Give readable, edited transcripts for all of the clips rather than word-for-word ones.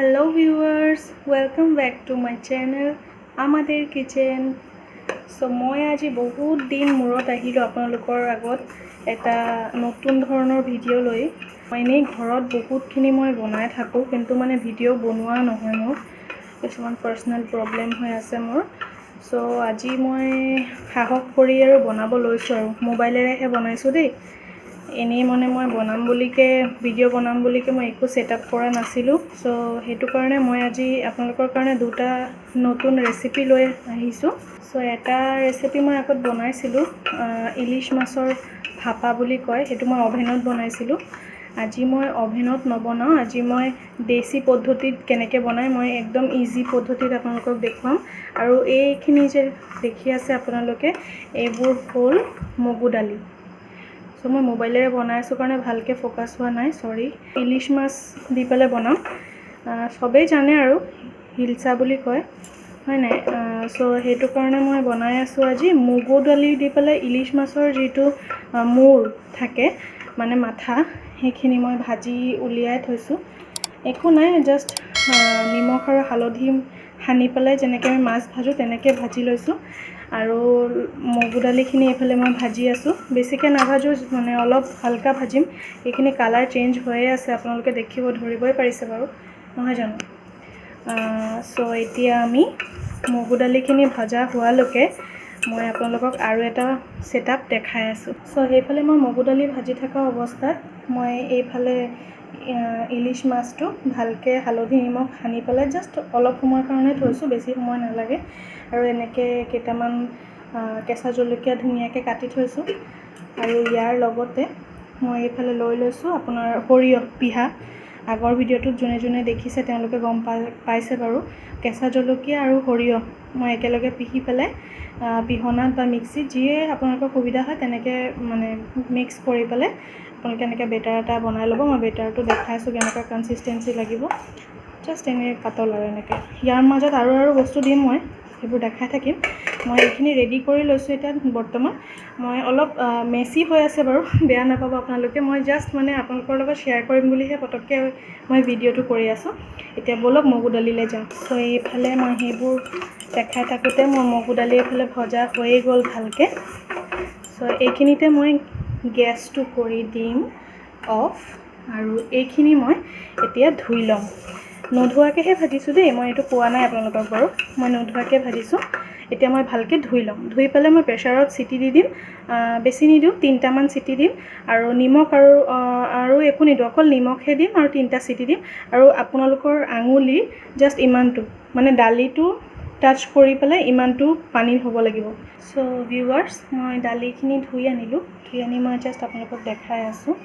Hello viewers, welcome back to my channel Amader kitchen. So মই আজি বহুত দিন মূৰত আহিলো আপোনালোকৰ আগত এটা নতুন ধৰণৰ ভিডিও লৈ। মানে ঘৰত বহুতখিনি মই বনাই থাকো কিন্তু মানে ভিডিও বনোৱা নহয় মোৰ কিছুমান পাৰ্সোনাল প্ৰবলেম হৈ আছে মোৰ। সো আজি মই সাহস কৰি আৰু বনাব লৈছো আৰু মোবাইলেৰেহে বনাইছো দেই। এনেই মানে মই বনাম বুলিকে ভিডিও বনাম বুলিকে মই একো সেটআপ কৰা নাছিলো। সো হেতু কাৰণে মই আজি আপোনালোকৰ কাৰণে দুটা নতুন ৰেচিপি লৈ আহিছো। সো এটা ৰেচিপি মই আগত বনাইছিলো ইলিশ মাছৰ ভাপা বুলি কয়, হেতু মই ওভেনত বনাইছিলো। আজি মই ওভেনত নবনাও, আজি মই দেশী পদ্ধতিত কেনেকৈ বনাই মই একদম ইজি পদ্ধতিত আপোনালোকক দেখুৱাম। আৰু এইখিনি যে দেখি আছে আপোনালোকে এইবোৰ হ'ল মুগু দালি। সো মই মোবাইলেৰে বনাইছো কাৰণে ভালকে ফোকাস হোৱা নাই, সৰি। ইলিশ মাছ দি পেলাই বনাম, সবেই জানে আৰু হিলসা বুলি কয় হয় নাই। সো হেতু কাৰণে মই বনাই আছো আজি মুগু দালি দি পেলাই ইলিশ মাছৰ যেটো মূৰ থাকে মানে মাথা, সেইখিনি মই ভাজি উলিয়াই থৈছো। একো নাই, জাস্ট নিমখ আৰু হালধি সানি পেলাই যেনেকৈ আমি মাছ ভাজো তেনেকৈ ভাজি লৈছো। আৰু মুগু দালিখিনি এফালে মই ভাজি আছো, বেছিকৈ নাভাজো মানে অলপ হালকা ভাজিম। এইখিনি কালাৰ চেঞ্জ হৈয়ে আছে, আপোনালোকে দেখিব ধৰিবই পাৰিছে বাৰু নহয় জানো। সো এতিয়া আমি মুগু দালিখিনি ভাজা হোৱালৈকে মই আপোনালোকক আৰু এটা সেটআপ দেখাই আছো। সো সেইফালে মই মুগু দালি ভাজি থকা অৱস্থাত মই এইফালে ইলিশ মাছটো ভালকৈ হালধি নিমখ সানি পেলাই জাস্ট অলপ সময়ৰ কাৰণে থৈছো, বেছি সময় নালাগে। আৰু এনেকৈ কেইটামান কেঁচা জলকীয়া ধুনীয়াকৈ কাটি থৈছো। আৰু ইয়াৰ লগতে মই এইফালে লৈ লৈছো আপোনাৰ সৰিয়হ পিহা। আগৰ ভিডিওটোত যোনে যোনে দেখিছে তেওঁলোকে গম পাইছে বাৰু। কেঁচা জলকীয়া আৰু সৰিয়হ মই একেলগে পিহি পেলাই পিহনাত বা মিক্সিত যিয়ে আপোনালোকৰ সুবিধা হয় তেনেকৈ মানে মিক্স কৰি পেলাই আপোনালোকে এনেকৈ বেটাৰ এটা বনাই ল'ব। মই বেটাৰটো দেখাইছো কেনেকুৱা কনসিস্টেন্সি লাগিব, জাস্ট এনে পাতল আৰু এনেকৈ। ইয়াৰ মাজত আৰু বস্তু দিম, মই সেইবোৰ দেখাই থাকিম। মই এইখিনি ৰেডি কৰি লৈছো এতিয়া বৰ্তমান। মই অলপ মেছি হৈ আছে বাৰু, বেয়া নাপাব আপোনালোকে। মই জাস্ট মানে আপোনালোকৰ লগত শ্বেয়াৰ কৰিম বুলিহে পটককৈ মই ভিডিওটো কৰি আছো। এতিয়া বলক মুগু দালিলৈ যাওঁ। সো এইফালে মই সেইবোৰ দেখাই থাকোঁতে মোৰ মুগু দালি এইফালে ভজা হৈয়ে গ'ল ভালকৈ। সো এইখিনিতে মই গেছটো কৰি দিম অফ। আৰু এইখিনি মই এতিয়া ধুই ল'ম। নোধোৱাকৈহে ভাজিছোঁ দেই, মই এইটো কোৱা নাই আপোনালোকক বাৰু, মই নোধোৱাকৈ ভাজিছোঁ। এতিয়া মই ভালকৈ ধুই ল'ম, ধুই পেলাই মই প্ৰেছাৰত চিটি দি দিম। বেছি নিদিওঁ, 3টামান চিটি দিম। আৰু নিমখ আৰু একো নিদিওঁ, অকল নিমখহে দিম আৰু 3টা চিটি দিম। আৰু আপোনালোকৰ আঙুলি জাষ্ট ইমানটো মানে দালিটো টাচ কৰি পেলাই ইমানটো পানী হ'ব লাগিব। সো ভিউৱাৰ্ছ, মই দালিখিনি ধুই আনিলোঁ, ধুই আনি মই জাষ্ট আপোনালোকক দেখাই আছোঁ।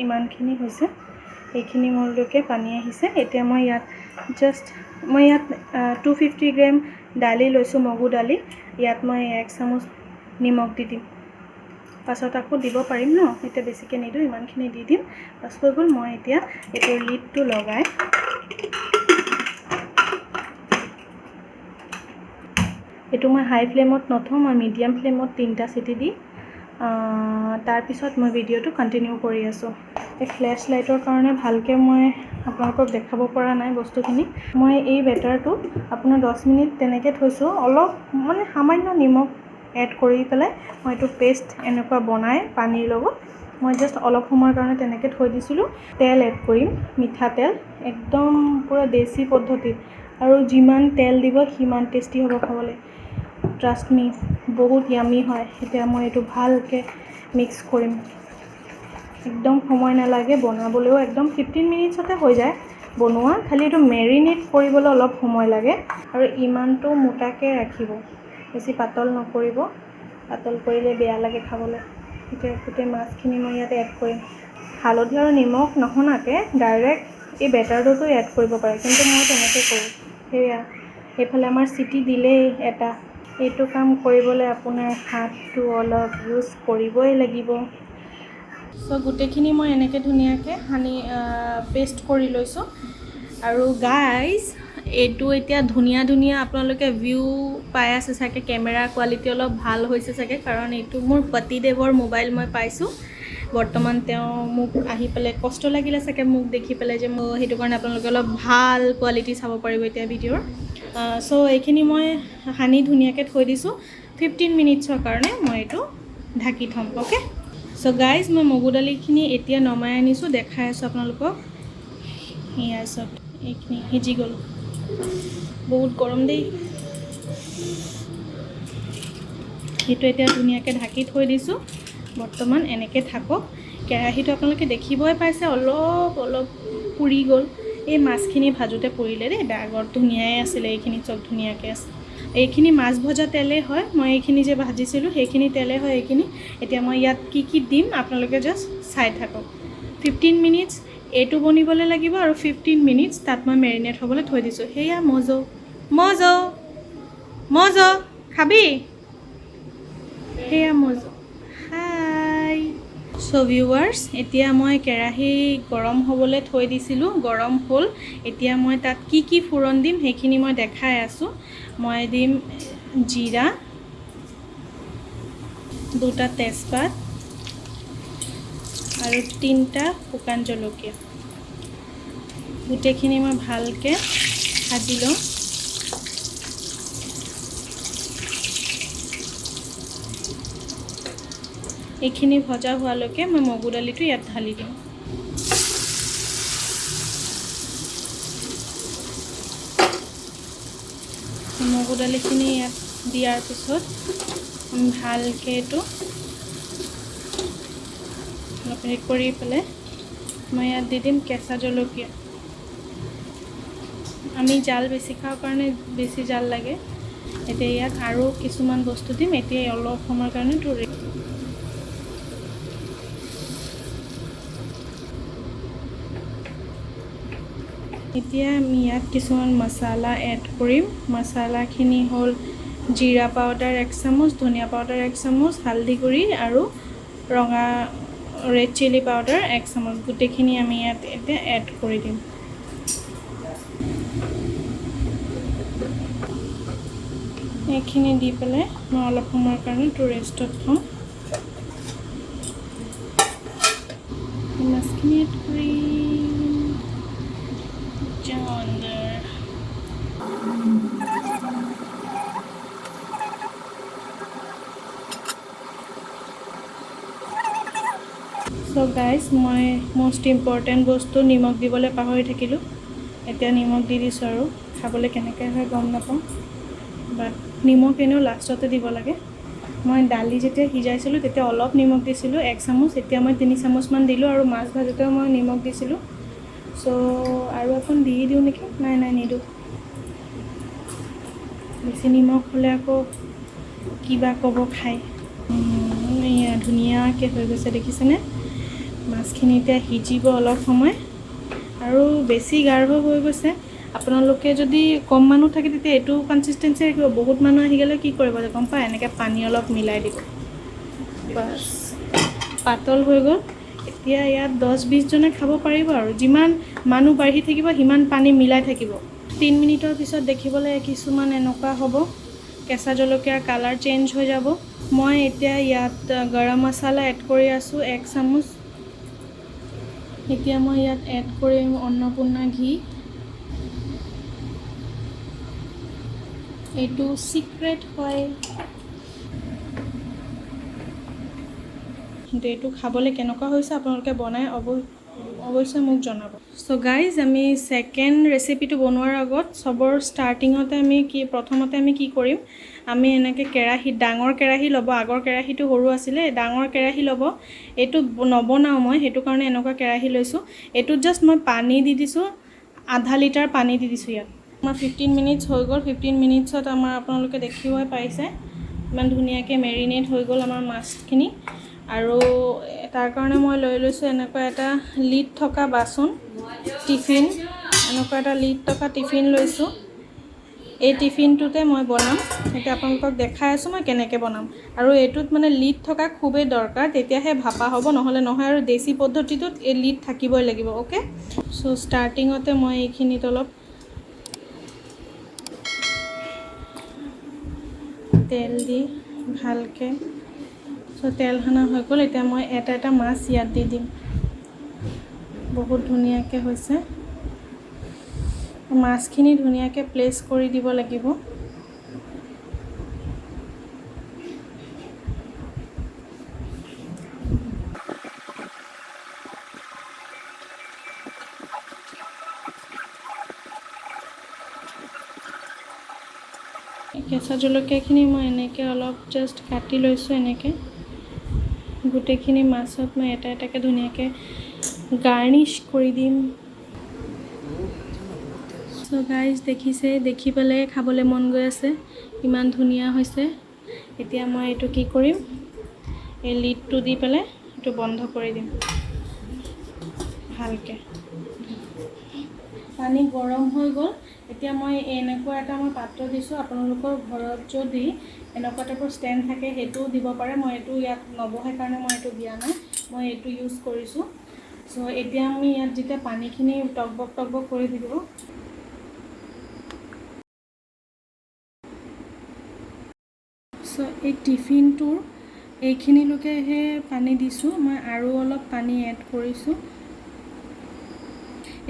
ইমানখিনি হৈছে, এইখিনি মোৰলৈকে পানী আহিছে। এতিয়া মই ইয়াত 250 গ্ৰাম দালি লৈছোঁ, মগু দালি। ইয়াত মই 1 চামুচ নিমখ দি দিম, পাছত আকৌ দিব পাৰিম ন, এতিয়া বেছিকৈ নিদিওঁ, ইমানখিনি দি দিম। পাছ হৈ গ'ল। মই এতিয়া এইটোৰ লিডটো লগাই এইটো মই হাই ফ্লেমত নথওঁ, মই মিডিয়াম ফ্লেমত 3টা চিটি দি তাৰপিছত মই ভিডিওটো কণ্টিনিউ কৰি আছোঁ। এই ফ্লেছ লাইটৰ কাৰণে ভালকৈ মই আপোনালোকক দেখাব পৰা নাই বস্তুখিনি। মই এই বেটাৰটো আপোনাৰ 10 মিনিট তেনেকৈ থৈছোঁ, অলপ মানে সামান্য নিমখ এড কৰি পেলাই মই এইটো পেষ্ট এনেকুৱা বনাই পানীৰ লগত মই জাষ্ট অলপ সময়ৰ কাৰণে তেনেকৈ থৈ দিছিলোঁ। তেল এড কৰিম, মিঠাতেল, একদম পূৰা দেশী পদ্ধতিত। আৰু যিমান তেল দিব সিমান টেষ্টি হ'ব খাবলৈ, ট্ৰাষ্ট মি, বহুত য়ামি হয়। এতিয়া মই এইটো ভালকৈ মিক্স কৰিম, একদম সময় নালাগে বনাবলৈও, একদম 15 মিনিটছতে হৈ যায় বনোৱা। খালি এইটো মেৰিনেট কৰিবলৈ অলপ সময় লাগে। আৰু ইমানটো মোটাকৈ ৰাখিব, বেছি পাতল নকৰিব, পাতল কৰিলে বেয়া লাগে খাবলৈ। এতিয়া গোটেই মাছখিনি মই ইয়াত এড কৰিম। হালধি আৰু নিমখ নহনাকৈ ডাইৰেক্ট এই বেটাৰটোতো এড কৰিব পাৰে, কিন্তু মই তেনেকৈ কৰোঁ। সেয়া এইফালে আমাৰ চিটি দিলেই এটা। এইটো কাম কৰিবলৈ আপোনাৰ হাতটো অলপ ইউজ কৰিবই লাগিব। সো গোটেইখিনি মই এনেকৈ ধুনীয়াকৈ সানি পেষ্ট কৰি লৈছোঁ। আৰু গাইজ, এইটো এতিয়া ধুনীয়া আপোনালোকে ভিউ পাই আছে চাগে, কেমেৰা কোৱালিটি অলপ ভাল হৈছে চাগে, কাৰণ এইটো মোৰ পতিদেৱৰ মোবাইল মই পাইছোঁ। বৰ্তমান তেওঁ মোক আহি পেলাই কষ্ট লাগিলে চাগে মোক দেখি পেলাই যে মই সেইটো কাৰণে আপোনালোকে অলপ ভাল কোৱালিটি চাব পাৰিব এতিয়া ভিডিঅ'ৰ চ' এইখিনি মই সানি ধুনীয়াকৈ থৈ দিছোঁ 15 মিনিটছৰ কাৰণে মই এইটো ঢাকি থ'ম অ'কে চ' গাইজ মই মগু দালিখিনি এতিয়া নমাই আনিছোঁ দেখাই আছোঁ আপোনালোকক এয়া চব এইখিনি সিজি গ'ল বহুত গৰম দেই সেইটো এতিয়া ধুনীয়াকৈ ঢাকি থৈ দিছোঁ বৰ্তমান এনেকৈ থাকক কেৰাহীটো আপোনালোকে দেখিবই পাইছে অলপ অলপ পুৰি গ'ল এই মাছখিনি ভাজোঁতে পুৰিলে দেই আগত ধুনীয়াই আছিলে এইখিনি চব ধুনীয়াকৈ আছে এইখিনি মাছ ভজা তেলেই হয় মই এইখিনি যে ভাজিছিলোঁ সেইখিনি তেলেই হয় এইখিনি এতিয়া মই ইয়াত কি দিম আপোনালোকে জাষ্ট চাই থাকক 15 মিনিটছ এইটো বনিবলৈ লাগিব আৰু 15 মিনিটছ তাত মই মেৰিনেট হ'বলৈ থৈ দিছোঁ সেয়া মজ খাবি সেয়া মজ হাই চ' ভিউৱাৰ্ছ এতিয়া মই কেৰাহী গৰম হ'বলৈ থৈ দিছিলোঁ গৰম হ'ল এতিয়া মই তাত কি ফোৰণ দিম সেইখিনি মই দেখাই আছোঁ মই দিম জিৰা 2টা তেজপাত আৰু 3টা শুকান জলকীয়া গোটেইখিনি মই ভালকৈ ভাজি লওঁ এইখিনি ভজা হোৱালৈকে মই মগু দালিটো ইয়াত ঢালি দিম মগু দালিখিনি ইয়াত দিয়াৰ পিছত ভালকৈ এইটো অলপ হেৰি কৰি পেলাই মই ইয়াত দি দিম কেঁচা জলকীয়া আমি জাল বেছি খাওঁ কাৰণে বেছি জাল লাগে এতিয়া ইয়াত আৰু কিছুমান বস্তু দিম এতিয়া অলপ সময়ৰ কাৰণে ধৰি এতিয়া আমি ইয়াত কিছুমান মছলা এড কৰিম মছলাখিনি হ'ল জিৰা পাউডাৰ 1 চামুচ ধনিয়া পাউডাৰ 1 চামুচ হালধি গুড়ি আৰু ৰঙা ৰেড চিলি পাউডাৰ 1 চামুচ গোটেইখিনি আমি ইয়াত এতিয়া এড কৰি দিম এইখিনি দি পেলাই মই অলপ সময়ৰ কাৰণে এইটো ৰেষ্টত থ'ম মাছখিনি এড কৰি চ' গাইজ মই মষ্ট ইম্পৰ্টেণ্ট বস্তু নিমখ দিবলৈ পাহৰি থাকিলোঁ এতিয়া নিমখ দি দিছোঁ আৰু খাবলৈ কেনেকৈ হয় গম নাপাওঁ বাট নিমখ এনেও লাষ্টতে দিব লাগে মই দালি যেতিয়া সিজাইছিলোঁ তেতিয়া অলপ নিমখ দিছিলোঁ 1 চামুচ এতিয়া মই 3 চামুচমান দিলোঁ আৰু মাছ ভাজোঁতেও মই নিমখ দিছিলোঁ চ' আৰু এখন দি দিওঁ নেকি নাই নিদিওঁ বেছি নিমখ হ'লে আকৌ কিবা ক'ব খাই এয়া ধুনীয়াকৈ হৈ গৈছে দেখিছেনে মাছখিনি এতিয়া সিজিব অলপ সময় আৰু বেছি গাঢ় হৈ গৈছে আপোনালোকে যদি কম মানুহ থাকে তেতিয়া এইটো কনচিষ্টেঞ্চি ৰাখিব বহুত মানুহ আহি গ'লে কি কৰিব গম পায় এনেকৈ পানী অলপ মিলাই দিব বাছ পাতল হৈ গ'ল এতিয়া ইয়াত 10-20 জনে খাব পাৰিব আৰু যিমান মানুহ বাঢ়ি থাকিব সিমান পানী মিলাই থাকিব 3 মিনিটৰ পিছত দেখিবলৈ কিছুমান এনেকুৱা হ'ব কেঁচা জলকীয়াৰ কালাৰ চেঞ্জ হৈ যাব মই এতিয়া ইয়াত গৰম মছলা এড কৰি আছোঁ 1 চামুচ এতিয়া মই ইয়াত এড কৰিম অন্নপূৰ্ণা ঘি এইটো সিক্ৰেট হয় কিন্তু এইটো খাবলৈ কেনেকুৱা হৈছে আপোনালোকে বনাই অৱশ্যে মোক জনাব চ' গাইজ আমি ছেকেণ্ড ৰেচিপিটো বনোৱাৰ আগত চবৰ ষ্টাৰ্টিঙতে প্ৰথমতে আমি কি কৰিম আমি এনেকৈ ডাঙৰ কেৰাহী ল'ব আগৰ কেৰাহীটো সৰু আছিলে ডাঙৰ কেৰাহী ল'ব এইটো নবনাওঁ মই সেইটো কাৰণে এনেকুৱা কেৰাহী লৈছোঁ এইটোত জাষ্ট মই পানী দি দিছোঁ আধা লিটাৰ পানী দি দিছোঁ ইয়াত আমাৰ 15 মিনিটছ হৈ গ'ল 15 মিনিটছত আমাৰ আপোনালোকে দেখিবই পাইছে ইমান ধুনীয়াকৈ মেৰিনেট হৈ গ'ল আমাৰ মাছখিনি আৰু তাৰ কাৰণে মই লৈ লৈছোঁ এনেকুৱা এটা লিড থকা বাচন টিফিন এনেকুৱা এটা লিড থকা টিফিন লৈছোঁ এই টিফিনটোতে মই বনাম এতিয়া আপোনালোকক দেখাই আছোঁ মই কেনেকৈ বনাম আৰু এইটোত মানে লিড থকা খুবেই দৰকাৰ তেতিয়াহে ভাপা হ'ব নহ'লে নহয় আৰু দেশী পদ্ধতিটোত এই লিড থাকিবই লাগিব অ'কে চ' ষ্টাৰ্টিঙতে মই এইখিনিত অলপ তেল দি ভালকৈ সো তেল সানা হৈ গ'ল এতিয়া মই এটা মাছ ইয়াত দি দিম বহুত ধুনীয়াকৈ হৈছে মাছখিনি ধুনীয়াকৈ প্লেচ কৰি দিব লাগিব কেঁচা জলকীয়াখিনি মই এনেকৈ অলপ জাষ্ট কাটি লৈছোঁ এনেকৈ গোটেইখিনি মাছত মই এটাকৈ ধুনীয়াকৈ গাৰ্নিছ কৰি দিম সো গাইজ দেখিছে দেখি পেলাই খাবলৈ মন গৈ আছে ইমান ধুনীয়া হৈছে এতিয়া মই এইটো কি কৰিম এই লিডটো দি পেলাই এইটো বন্ধ কৰি দিম ভালকৈ পানী গৰম হৈ গ'ল এতিয়া মই এনেকুৱা এটা মই পাত্ৰ দিছোঁ আপোনালোকৰ ঘৰত যদি এনেকুৱা টাইপৰ ষ্টেণ্ড থাকে সেইটোও দিব পাৰে মই এইটো ইয়াত নবহে কাৰণে মই এইটো দিয়া নাই মই এইটো ইউজ কৰিছোঁ সো এতিয়া আমি ইয়াত যেতিয়া পানীখিনি টকবক কৰি দিব সো এই টিফিনটোৰ এইখিনিলৈকেহে পানী দিছোঁ মই আৰু অলপ পানী এড কৰিছোঁ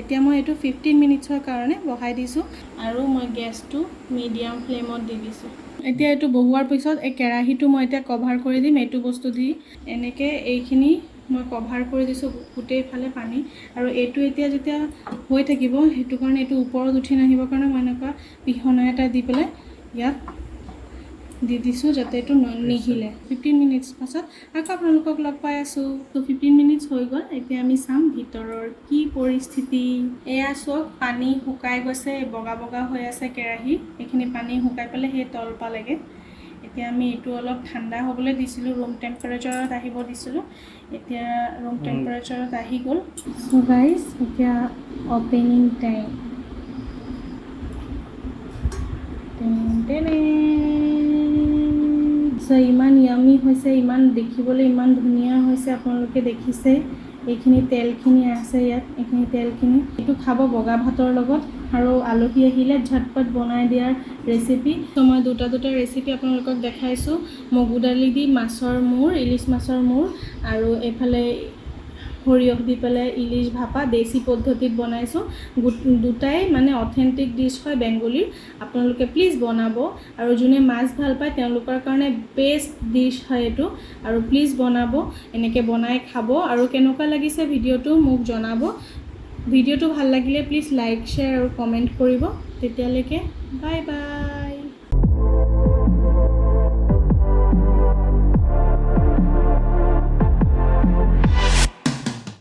এতিয়া মই এইটো 15 মিনিটছৰ কাৰণে বহাই দিছোঁ আৰু মই গেছটো মিডিয়াম ফ্লেমত দি দিছোঁ এতিয়া এইটো বহুৱাৰ পিছত এই কেৰাহীটো মই এতিয়া কভাৰ কৰি দিম এইটো বস্তু দি এনেকৈ এইখিনি মই কভাৰ কৰি দিছোঁ গোটেইফালে পানী আৰু এইটো এতিয়া যেতিয়া হৈ থাকিব সেইটো কাৰণে এইটো ওপৰত উঠি নাহিবৰ কাৰণে মই এনেকুৱা পিহনা এটা দি পেলাই ইয়াত দি দিছোঁ যাতে এইটো নিহিলে 15 মিনিটছ পাছত আকৌ আপোনালোকক লগ পাই আছোঁ তো 15 মিনিটছ হৈ গ'ল এতিয়া আমি চাম ভিতৰৰ কি পৰিস্থিতি এয়া চাওক পানী শুকাই গৈছে বগা হৈ আছে কেৰাহী এইখিনি পানী শুকাই পেলাই সেই তল পালেগে এতিয়া আমি এইটো অলপ ঠাণ্ডা হ'বলৈ দিছিলোঁ ৰুম টেম্পাৰেচাৰত আহিব দিছিলোঁ এতিয়া ৰুম টেম্পাৰেচাৰত আহি গ'ল সো গাইজ এতিয়া অপেনিং টাইম সো ইমান য়ামি হৈছে ইমান দেখিবলৈ ইমান ধুনীয়া হৈছে আপোনালোকে দেখিছে এইখিনি তেলখিনি আছে ইয়াত এইখিনি তেলখিনি এইটো খাব বগা ভাতৰ লগত আৰু আলহী আহিলে ঝটপট বনাই দিয়াৰ ৰেচিপি তো মই দুটা ৰেচিপি আপোনালোকক দেখাইছোঁ মগু দালি দি মাছৰ মূৰ ইলিছ মাছৰ মূৰ আৰু এইফালে সৰিয়হ দি পেলাই ইলিশ ভাপা দেশী পদ্ধতিত বনাইছোঁ দুটাই মানে অথেণ্টিক ডিছ হয় বেংগলীৰ আপোনালোকে প্লিজ বনাব আৰু যোনে মাছ ভাল পায় তেওঁলোকৰ কাৰণে বেষ্ট ডিছ হয় এইটো আৰু প্লিজ বনাব এনেকৈ বনাই খাব আৰু কেনেকুৱা লাগিছে ভিডিঅ'টো মোক জনাব ভিডিঅ'টো ভাল লাগিলে প্লিজ লাইক শ্বেয়াৰ আৰু কমেণ্ট কৰিব তেতিয়ালৈকে বাই বাই